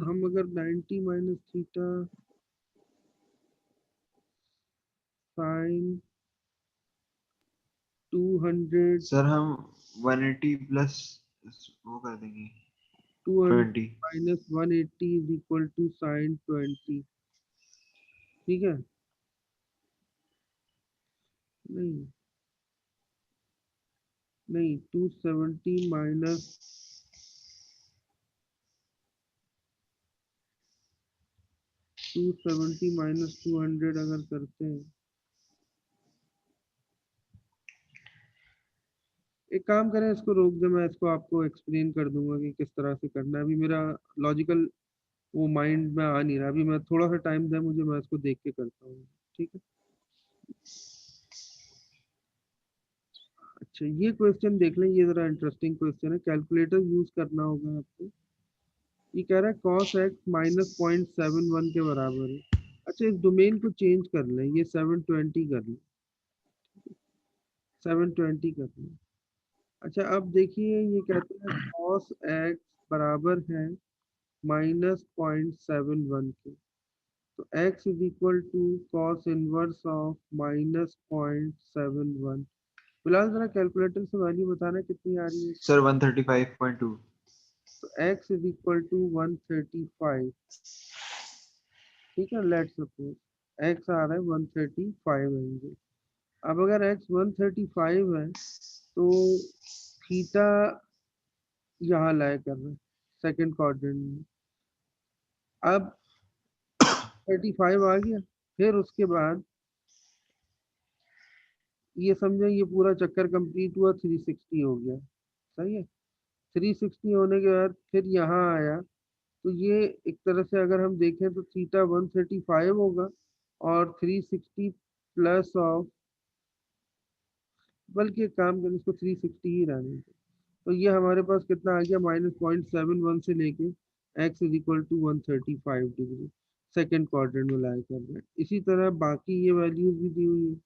हम अगर 90 माइनस थीटा साइन 200 सर हम 180 प्लस वो कर देंगे 200 20। Minus 180 is equal to sine 20। ठीक है, नहीं नहीं 270 माइनस 200 अगर करते हैं, एक काम करें इसको रोक दे, मैं इसको आपको एक्सप्लेन कर दूंगा कि किस तरह से करना है। अभी मेरा लॉजिकल वो माइंड में आ नहीं रहा, अभी मैं थोड़ा सा टाइम दे मुझे, मैं इसको देख के करता हूँ। ठीक है, अच्छा ये क्वेश्चन देख लें, ये जरा इंटरेस्टिंग क्वेश्चन है, कैलकुलेटर यूज करना होगा आपको। ये कह रहा है cos x माइनस 0.71 के बराबर है। अच्छा इस डोमेन को चेंज कर लें, ये 720 कर लें, 720 कर लें। अच्छा अब देखिए ये कहते हैं cos x बराबर है माइनस 0.71 के, तो x is equal to cos inverse of minus 0.71। फिलहाल जरा कैलकुलेटर से वैल्यू बताना कितनी आ रही है। सर 135.2। तो x इज इक्वल टू 135। ठीक है, लेट सपोज x आ रहा है 135 एंगल। अब अगर x 135 है तो थीटा यहाँ लाया कर रहा है सेकंड क्वाड्रेंट में। अब 35 आ गया, फिर उसके बाद ये समझो ये पूरा चक्कर कंप्लीट हुआ, 360 हो गया। सही है, 360 होने के बाद फिर यहाँ आया, तो ये एक तरह से अगर हम देखें तो थीटा 135 होगा और 360 प्लस ऑफ, बल्कि एक काम करें इसको 360 ही रहने दें। तो ये हमारे पास कितना आ गया, माइनस 0.71 से लेके x is equal to 135 degree second quadrant में लाया कर रहे हैं। इसी तरह बाकी ये वैल्यूज भी दी हुई है,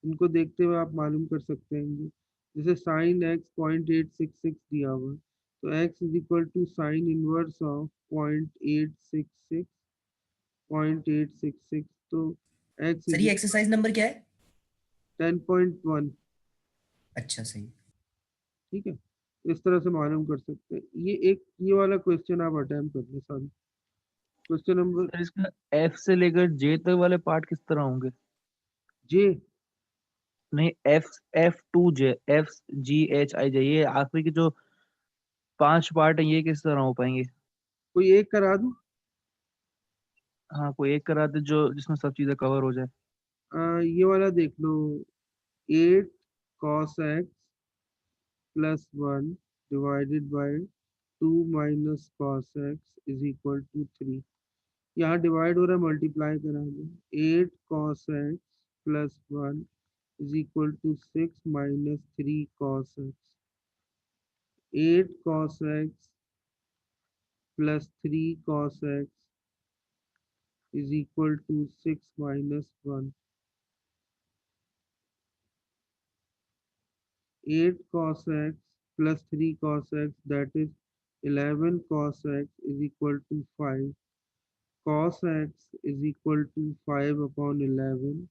इनको देखते हुए आप मालूम कर सकते हैं। जैसे साइन x 0.866 दिया हुआ है, तो x is equal to sine inverse of 0.866 तो x सर इज ये एक्सरसाइज नंबर क्या है? 10.1। अच्छा सही। ठीक है, इस तरह से मालूम कर सकते हैं। ये वाला क्वेश्चन आप अटेम्प्ट कर लें। सॉरी, क्वेश्चन नंबर सर इसका एफ से लेकर जे तक वाले पार्ट किस तरह होंगे? जे। नहीं, F F to J, F G H I J, ये आखिरी के जो 5 पार्ट है ये किस तरह हो पाएंगे? कोई एक करा दूं? हाँ कोई एक करा दे जो जिसमें सब चीजें कवर हो जाए। ये वाला देख लो, 8 cos x plus 1 divided by 2 minus cos x is equal to 3। यहाँ डिवाइड हो रहा है, मल्टीप्लाई करा दो, 8 cos x plus 1 is equal to 6 minus 3 cos x। 8 cos x plus 3 cos x is equal to 6 minus 1. 8 cos x plus 3 cos x, that is 11 cos x is equal to 5. Cos x is equal to 5 upon 11.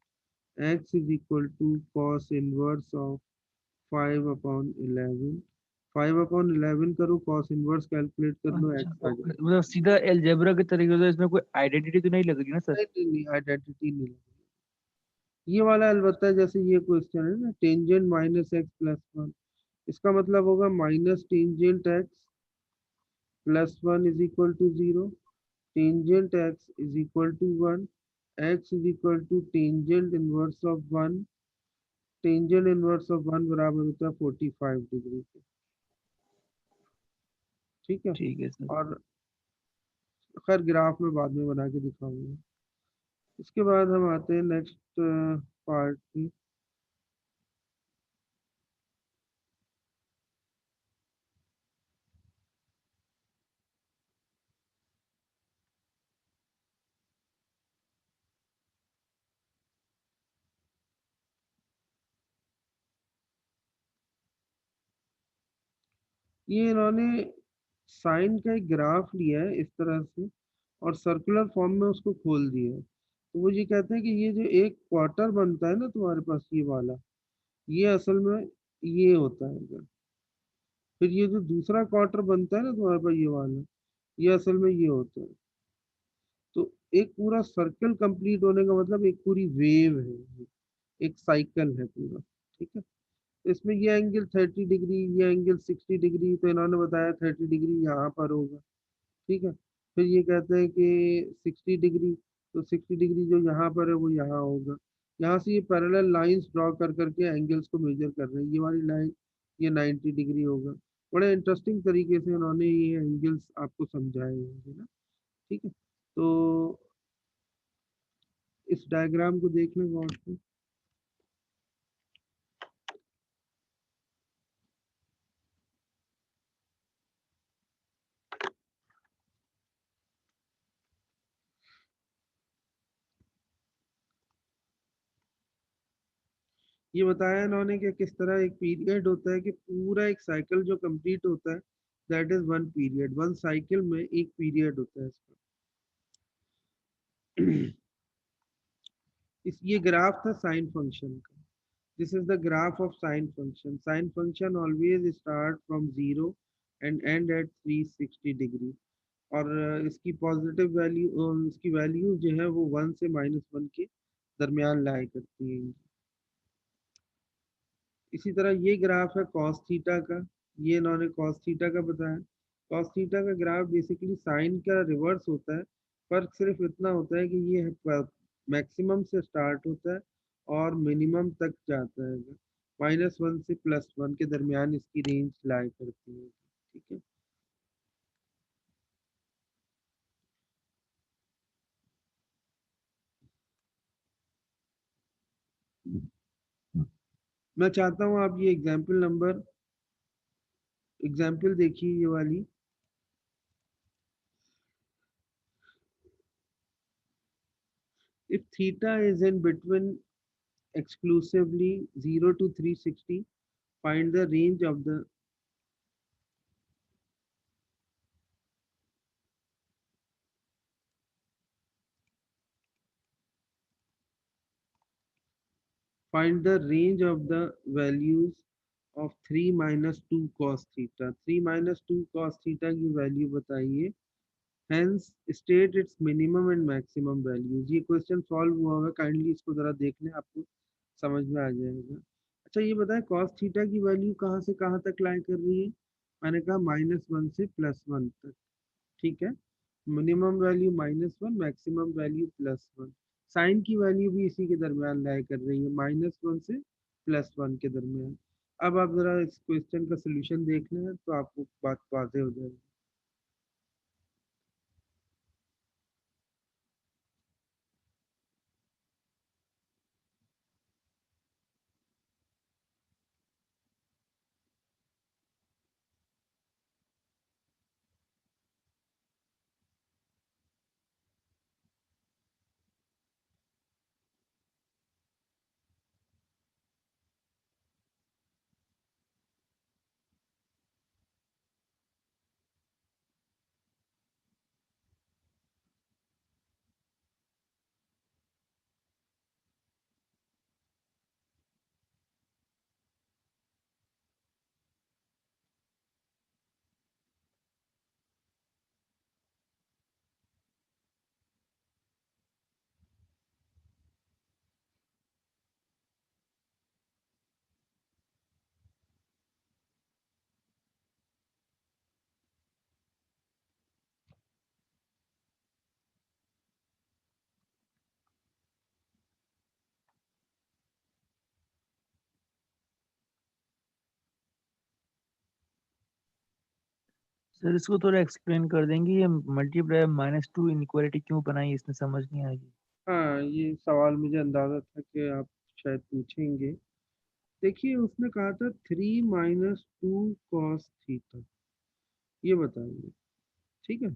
X is equal to cos inverse of 5 upon 11. 5 upon 11 करो, cos inverse कैलकुलेट कर लो, अच्छा x आ ओके, जाएगा। मतलब सीधा अलजेब्रा के तरीके से इसमें कोई आइडेंटिटी तो नहीं लगेगी ना सर? नहीं आइडेंटिटी नहीं लगेगी। ये वाला अलबत्ता जैसे ये क्वेश्चन है ना, टेंजेंट माइनस एक्स प्लस 1, इसका मतलब होगा minus tangent x plus 1 is equal to 0, tangent x is equal to 1, x is equal to tangent inverse of 1, tangent inverse of 1 बराबर होता है 45 डिग्री के। ठीक है, ठीक है सर। और खैर ग्राफ में बाद में बना के दिखाऊंगा। इसके बाद हम आते हैं नेक्स्ट पार्ट में। ये इन्होंने साइन का एक ग्राफ लिया है इस तरह से और सर्कुलर फॉर्म में उसको खोल दिया है। तो वो ये कहते हैं कि ये जो एक क्वार्टर बनता है ना तुम्हारे पास ये वाला, ये असल में ये होता है। फिर ये जो दूसरा क्वार्टर बनता है ना तुम्हारे पास ये वाला, ये असल में ये होता है। तो एक पूरा सर्कल कंप्लीट होने का मतलब एक पूरी वेव है ये, एक साइकिल है पूरा। ठीक है, तो इसमें ये एंगल 30 डिग्री, ये एंगल 60 डिग्री, तो इन्होंने बताया 30 डिग्री यहाँ पर होगा। ठीक है, फिर ये कहते हैं कि 60 डिग्री, तो 60 डिग्री जो यहाँ पर है वो यहाँ होगा। यहाँ से ये पैरेलल लाइंस ड्रॉ कर करके एंगल्स को मेजर कर रहे हैं। ये वाली लाइन ये 90 डिग्री होगा। बड़े इंटरेस्टिंग तरीके से उन्होंने ये एंगल्स आपको समझाए हैं ना। ठीक है, तो इस डायग्राम को देख लें गौर से। ये बताया इन्होंने कि किस तरह एक पीरियड होता है कि पूरा एक साइकिल जो कंप्लीट होता है that is one period. One cycle में एक पीरियड होता है इसका। ये ग्राफ था साइन फंक्शन का। This is the graph of sine function. Sine function always start from 0 and end at 360 degree. और इसकी पॉजिटिव वैल्यू, इसकी वैल्यू जो है वो 1 से -1 के दरमियान लाई करती है। इसी तरह ये ग्राफ है कॉस थीटा का। ये इन्होंने कॉस थीटा का बताया। कॉस थीटा का ग्राफ बेसिकली साइन का रिवर्स होता है। फर्क सिर्फ इतना होता है कि ये मैक्सिमम से स्टार्ट होता है और मिनिमम तक जाता है। -1 से +1 के दरमियान इसकी रेंज लाई करती है। ठीक है, मैं चाहता हूँ आप ये एग्जाम्पल देखिए ये वाली। If theta is in between exclusively 0 to 360, find the range of the values of 3 minus 2 cos theta। 3 minus 2 cos theta की वैल्यू बताइए। Hence state its minimum and maximum values। ये क्वेश्चन सॉल्व हुआ होगा, काइंडली इसको जरा देख लें, आपको समझ में आ जाएगा। अच्छा ये बताएं cos थीटा की वैल्यू कहाँ से कहाँ तक लाई कर रही है। मैंने कहा -1 से +1 तक। ठीक है, minimum value -1, maximum value +1। Sine की वैल्यू भी इसी के दरमियान लाई कर रही है, -1 से +1 के दरमियान। अब आप जरा इस क्वेश्चन का सोल्यूशन देख लें तो आपको बात वाज़ेह हो जाएगी। सर इसको थोड़ा एक्सप्लेन कर देंगे, ये मल्टीप्लाई -2 इनइक्वालिटी क्यों बनाई, इसमें समझ नहीं आएगी। हाँ, ये सवाल मुझे अंदाजा था कि आप शायद पूछेंगे। देखिए उसने कहा था 3 माइनस 2 कॉस थीटा, ये बताइए। ठीक है,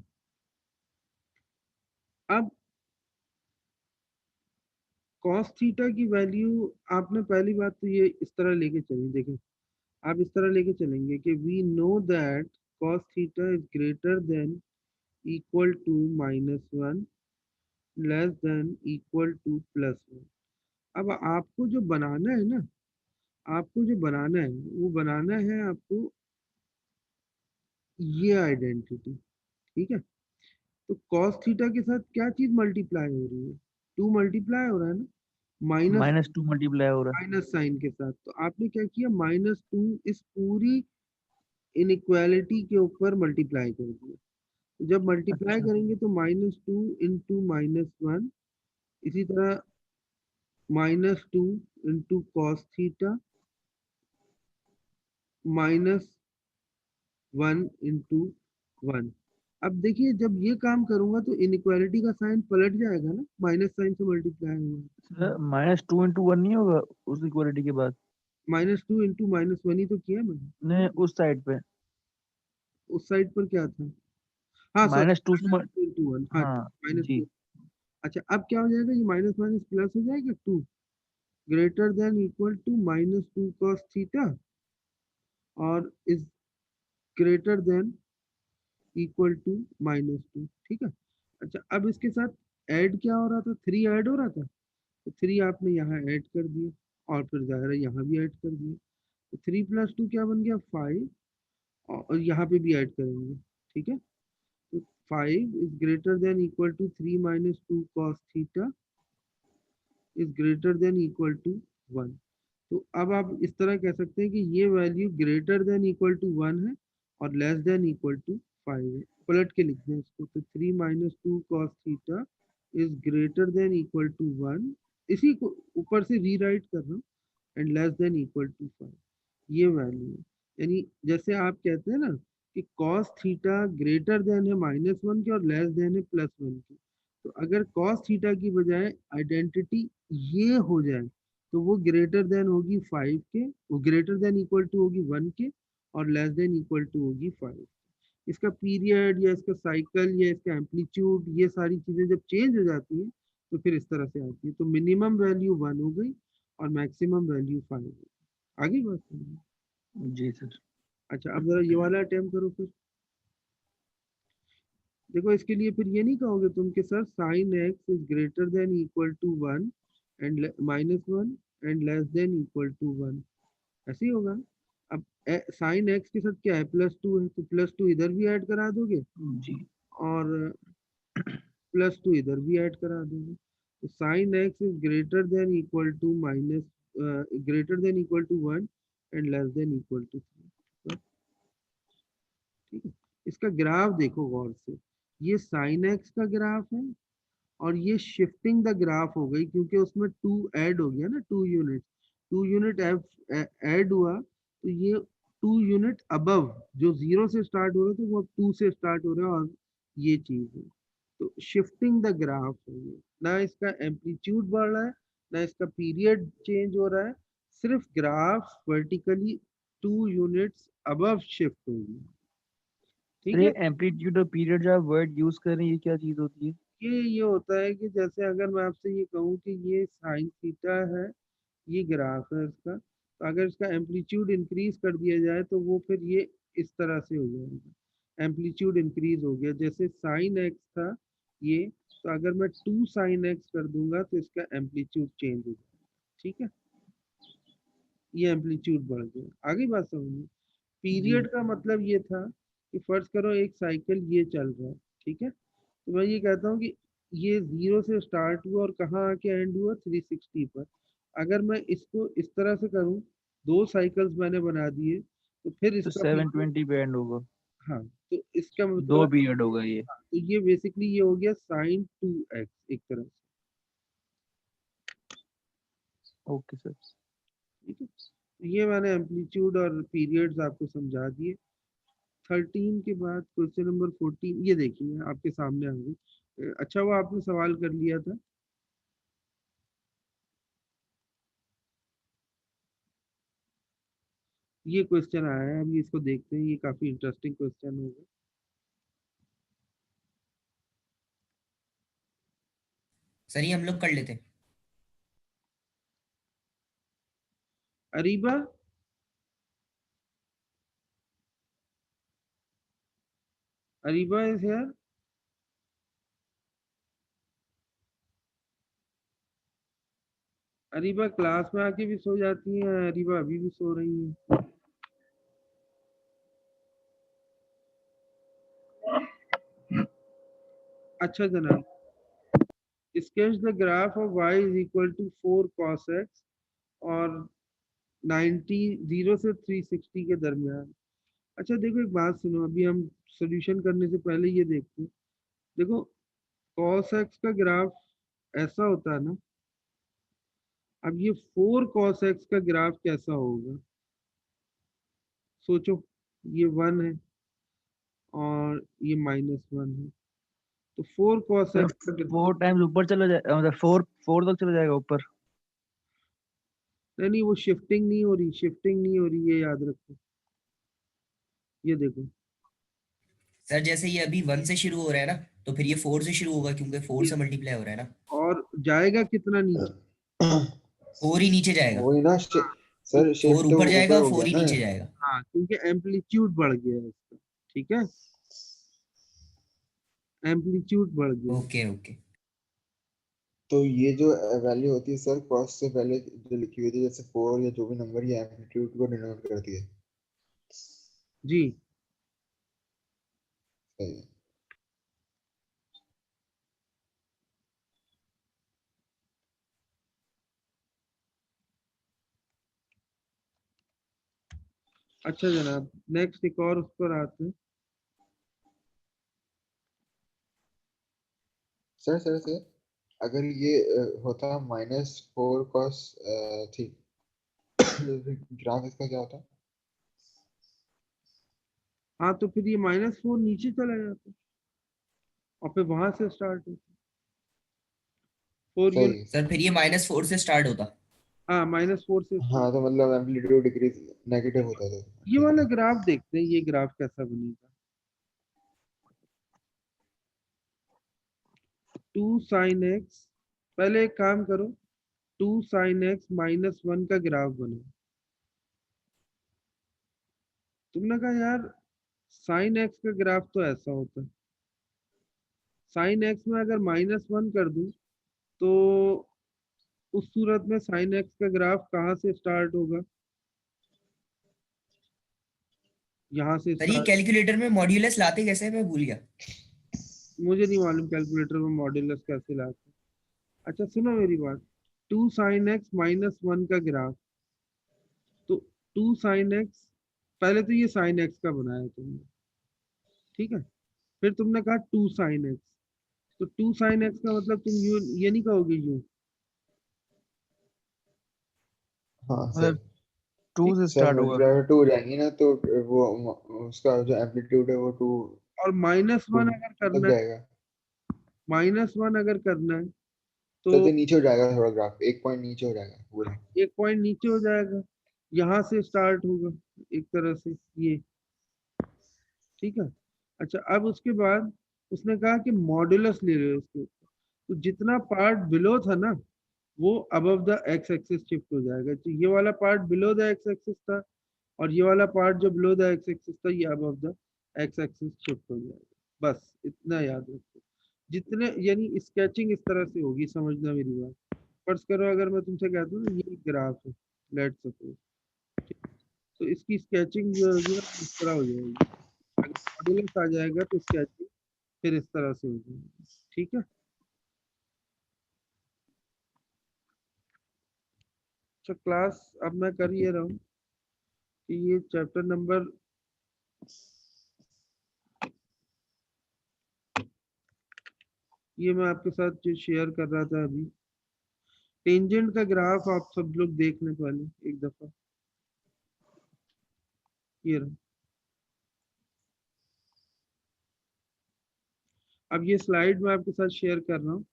अब कॉस थीटा की वैल्यू आपने पहली बात तो ये इस तरह लेके चली, देखें आप इस तरह लेके चलेंगे कि we know that cos theta is greater than equal to -1 less than equal to +1। अब आपको जो बनाना है ना, आपको जो बनाना है वो बनाना है आपको ये आइडेंटिटी। ठीक है, तो कॉस थीटा के साथ क्या चीज मल्टीप्लाई हो रही है? 2 मल्टीप्लाई हो रहा है ना, माइनस -2 मल्टीप्लाई हो रहा है। माइनस साइन के साथ। तो आपने क्या किया, -2 इस पूरी इनइक्वालिटी के ऊपर मल्टीप्लाई कर दिया। तो जब मल्टीप्लाई अच्छा, करेंगे तो -2 इंटू -1, इसी तरह -2 इंटू कॉस थीटा -1 इंटू 1। अब देखिए जब ये काम करूंगा तो इनइक्वालिटी का साइन पलट जाएगा ना, माइनस साइन से मल्टीप्लाई हुआ है। सर -2 इंटू 1 नहीं होगा उस इक्वालिटी के बाद? -2 इंटू -1 ही तो किया मैंने। नहीं, उस साइड पे उस साइड पर क्या था? हाँ सॉरी, -2 से इंटू 1, हाँ हाँ -2। जी। अच्छा अब क्या हो जाएगा, ये माइनस माइनस प्लस हो जाएगा, 2 greater than equal to -2 cos theta और is greater than equal to -2। ठीक है, अच्छा अब इसके साथ ऐड क्या हो रहा था, 3 ऐड हो रहा था, तो 3 आपने यहाँ ऐड कर दिया और फिर जाहिर है यहाँ भी ऐड कर दिया। तो 3 + 2 क्या बन गया, 5, और यहाँ पे भी ऐड करेंगे। ठीक है, तो 5 is greater than equal to 3 minus 2 cos theta is greater than equal to 1। तो अब आप इस तरह कह सकते हैं कि ये value greater than equal to 1 है और लेस देन इक्वल टू 5 है। पलट के लिखते हैं इसको, तो 3 minus 2 cos theta is greater than equal to 1, इसी को ऊपर से रीराइट कर रहा हूँ, and less than equal to 5, ये वैल्यू है। यानी जैसे आप कहते हैं ना कि कॉस थीटा ग्रेटर देन है -1 के और लेस देन है +1 के, तो अगर कॉस थीटा की बजाय आइडेंटिटी ये हो जाए तो वो ग्रेटर देन होगी 5 के, वो ग्रेटर देन इक्वल टू होगी 1 के और लेस देन इक्वल टू होगी 5। इसका पीरियड या इसका साइकिल या इसका एम्पलीट्यूड, ये सारी चीज़ें जब चेंज हो जाती हैं तो फिर इस तरह से आती है। तो मिनिमम वैल्यू 1 हो गई और मैक्सिमम वैल्यू 5 हो गई। आगे बात करेंगे। जी सर। अच्छा अब जरा ये वाला अटेम्प्ट करो फिर। देखो इसके लिए फिर ये नहीं कहोगे तुम कि sir sine x is greater than equal to 1 and -1 and less than equal to 1, ऐसे ही होगा ना। अब साइन एक्स के साथ क्या है, +2 है, तो +2 इधर भी ऐड करा दोगे जी और +2 इधर भी ऐड करा दोगे। तो sine x is greater than equal to greater than equal to 1 and less than equal to 3। ठीक है, इसका ग्राफ देखो गौर से, ये साइन एक्स का ग्राफ है और ये शिफ्टिंग द ग्राफ हो गई क्योंकि उसमें 2 ऐड हो गया ना, 2 यूनिट ऐड हुआ, तो ये 2 यूनिट अबव जो 0 से स्टार्ट हो रहा था वो अब 2 से स्टार्ट हो रहा है, और ये चीज है। तो शिफ्टिंग द ग्राफ है ये, ना इसका एम्पलीट्यूड बढ़ रहा है ना इसका पीरियड चेंज हो रहा है, सिर्फ graph vertically 2 units above shift होगी। सर ठीक ये है, एम्पलीट्यूड और पीरियड जो आप वर्ड यूज कर रहे हैं, ये क्या चीज होती है? ये होता है कि जैसे अगर मैं आपसे ये कहूँ कि ये साइन थीटा है, ये ग्राफ है इसका, तो अगर इसका एम्पलीट्यूड इंक्रीज कर दिया जाए तो वो फिर ये इस तरह से हो जाएगा, एम्पलीट्यूड इंक्रीज हो गया। जैसे साइन एक्स था ये, तो अगर मैं 2 साइन एक्स कर दूंगा तो इसका एम्पलीट्यूड चेंज हो जाएगा। ठीक है, ये एम्पलीट्यूड बढ़ गया। आगे बात समझिए, जी पीरियड का मतलब ये था कि फर्ज करो एक साइकिल ये चल रहा है। ठीक है, तो मैं ये कहता हूँ कि ये 0 से स्टार्ट हुआ और कहाँ आके एंड हुआ, 360 पर। अगर मैं इसको इस तरह से करूँ, 2 साइकिल्स मैंने बना दिए, तो फिर तो इसका पीरियड, 720 पे एंड होगा। हाँ तो इसका 2 मतलब, पीरियड होगा ये। हाँ, तो ये बेसिकली ये हो गया साइन 2x एक तरह से। Okay sir. ठीक है, तो ये मैंने एम्पलीट्यूड और पीरियड्स आपको समझा दिए। 13 के बाद क्वेश्चन नंबर 14, ये देखिए आपके सामने आ गई। अच्छा वो आपने सवाल कर लिया था, ये क्वेश्चन आया है, अभी इसको देखते हैं, ये काफी इंटरेस्टिंग क्वेश्चन होगा। सर ये हम लोग कर लेते हैं। Areeba, Areeba is here? Areeba class में आके भी सो जाती है, अरीबा अभी भी सो रही है। अच्छा जनाब, sketch the graph of y is equal to 4 cos x और 90 0 से 360 के दरमियान। अच्छा देखो एक बात सुनो, अभी हम सॉल्यूशन करने से पहले ये देखते हैं। देखो cos x का ग्राफ ऐसा होता है ना, अब ये 4 cos x का ग्राफ कैसा होगा? सोचो, ये 1 है और ये -1 है, तो 4 cos सर x का 4 टाइम्स ऊपर चला जाए, मतलब 4 तक चला जाएगा ऊपर। नहीं वो शिफ्टिंग नहीं हो रही, शिफ्टिंग नहीं हो रही, ये याद रखो। ये देखो, सर जैसे ये अभी 1 से शुरू हो रहा है ना, तो फिर ये 4 से शुरू होगा, क्योंकि 4 से मल्टीप्लाई हो रहा है ना। और जाएगा कितना नीचे? 4 ही नीचे जाएगा, वही ना हाँ, सर, 4 शिफ्ट तो ऊपर जाएगा ऊपर और हो 4 गया ही ना। नीचे जाएगा। हाँ क्योंकि एम्पलीट्यूड बढ़ गया है इसका, ठीक है, एम्पलीट्यूड बढ़ गया है। Okay okay. तो ये जो वैल्यू होती है सर, क्रॉस से पहले जो लिखी हुई थी, जैसे 4 या जो भी नंबर, ये एम्पलीट्यूड को डिनोट करती है। जी सही है। अच्छा जनाब, नेक्स्ट एक और उस पर आते हैं। सर अगर ये होता -4 cos थी, ग्राफ इसका क्या होता? हाँ तो फिर ये -4 नीचे चला जाता और फिर वहां से स्टार्ट होता 4 सही यूनिट। है। सर फिर ये -4 से स्टार्ट होता। हाँ -4 से हाँ तो मतलब एम्पलीट्यूड डिक्रीज नेगेटिव होता था। ये ठीक वाला है। ग्राफ देखते हैं, ये ग्राफ कैसा बनेगा। 2 sin x, पहले एक काम करो, 2 sin x -1 का ग्राफ बनो। तुमने कहा यार sin x का ग्राफ तो ऐसा होता है, sin x में अगर -1 कर दूं तो उस सूरत में sin x का ग्राफ कहाँ से स्टार्ट होगा? यहाँ से सर ये स्टार्ट। कैलकुलेटर में मॉड्यूलस लाते कैसे हैं, मैं भूल गया। मुझे नहीं मालूम कैलकुलेटर में मॉड्यूलस कैसे लाते। अच्छा सुनो मेरी बात, 2 sin x -1 का ग्राफ, तो 2 sin x, पहले तो ये sin x का बनाया तुमने, ठीक है, फिर तुमने कहा 2 sin x, तो 2 sin x का मतलब तुम यू ये नहीं कहोगे यूं, हाँ सर। मतलब 2 ठीक। से सर स्टार्ट होगा फिर। मल्टीप्लाई 2 हो जाएंगी ना, तो वो उसका जो एम्पलीट्यूड है वो 2 और -1 अगर तक करना है, जाएगा। -1 अगर करना है सर तो तो नीचे हो जाएगा थोड़ा, ग्राफ 1 पॉइंट नीचे हो जाएगा पूरा। 1 पॉइंट नीचे हो जाएगा, यहाँ से स्टार्ट होगा एक तरह से ये, ठीक है। अच्छा अब उसके बाद उसने कहा कि मॉड्यूलस ले रहे हो इसके ऊपर, तो जितना पार्ट बिलो था ना वो above the x axis shift हो जाएगा, तो ये वाला part below the x axis था और ये वाला पार्ट जो बिलो द एक्स एक्सिस था ये above the x axis shift हो जाएगा। बस इतना याद रखो, जितने यानी स्केचिंग इस तरह से होगी, समझना मेरी बात। फर्ज करो अगर मैं तुमसे कहता हूँ ना ये ग्राफ है, लेट्स सपोज, तो इसकी स्केचिंग जो होगी ना इस तरह हो जाएगी, अगर मॉड्यूलस आ जाएगा तो स्केचिंग फिर इस तरह से हो जाएगी, ठीक है। अच्छा क्लास अब मैं कर ये रहा हूँ कि ये चैप्टर नंबर ये मैं आपके साथ जो शेयर कर रहा था अभी, टेंजेंट का ग्राफ आप सब लोग देख लें पहले एक दफा, ये रहा। अब ये स्लाइड मैं आपके साथ शेयर कर रहा हूँ,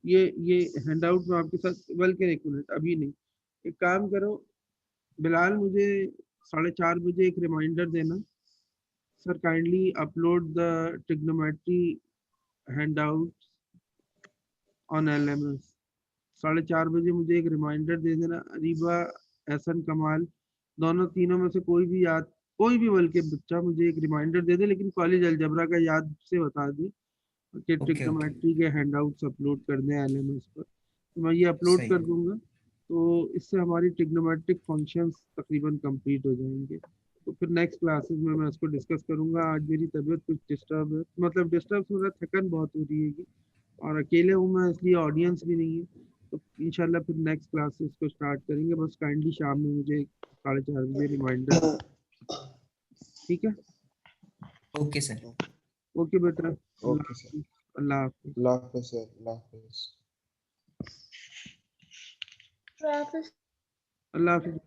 ये हैंडआउट में आपके साथ, बल्कि एक मिनट अभी नहीं, एक काम करो बिलाल, मुझे 4:30 बजे एक रिमाइंडर देना, sir kindly upload the trigonometry handouts on LMS। 4:30 बजे मुझे एक रिमाइंडर दे देना। अरीबा, एहसन, कमाल, दोनों तीनों में से कोई भी बल्कि बच्चा मुझे एक रिमाइंडर दे दे, लेकिन कॉलेज अलजबरा का याद से बता दे कि ओके ट्रिग्नोमेट्री के हैंडआउट्स अपलोड कर दें LMS पर। तो मैं ये अपलोड सही कर है। दूंगा, तो इससे हमारी ट्रिग्नोमेट्रिक फंक्शंस तकरीबन कंप्लीट हो जाएंगे। तो फिर नेक्स्ट क्लासेस में मैं इसको डिस्कस करूंगा। आज मेरी तबीयत कुछ डिस्टर्ब है, मतलब डिस्टर्ब से मतलब थकन बहुत हो रही है, और अकेले हूँ मैं, इसलिए ऑडियंस भी नहीं है। तो इंशाल्लाह फिर नेक्स्ट क्लासेस को स्टार्ट करेंगे। बस काइंडली शाम में मुझे 4:30 बजे रिमाइंडर, ठीक है? Okay sir. ओके बेटा, ओके सर, अल्लाह हाफिज। अल्लाह हाफिज सर, अल्लाह हाफिज। Travis अल्लाह हाफिज।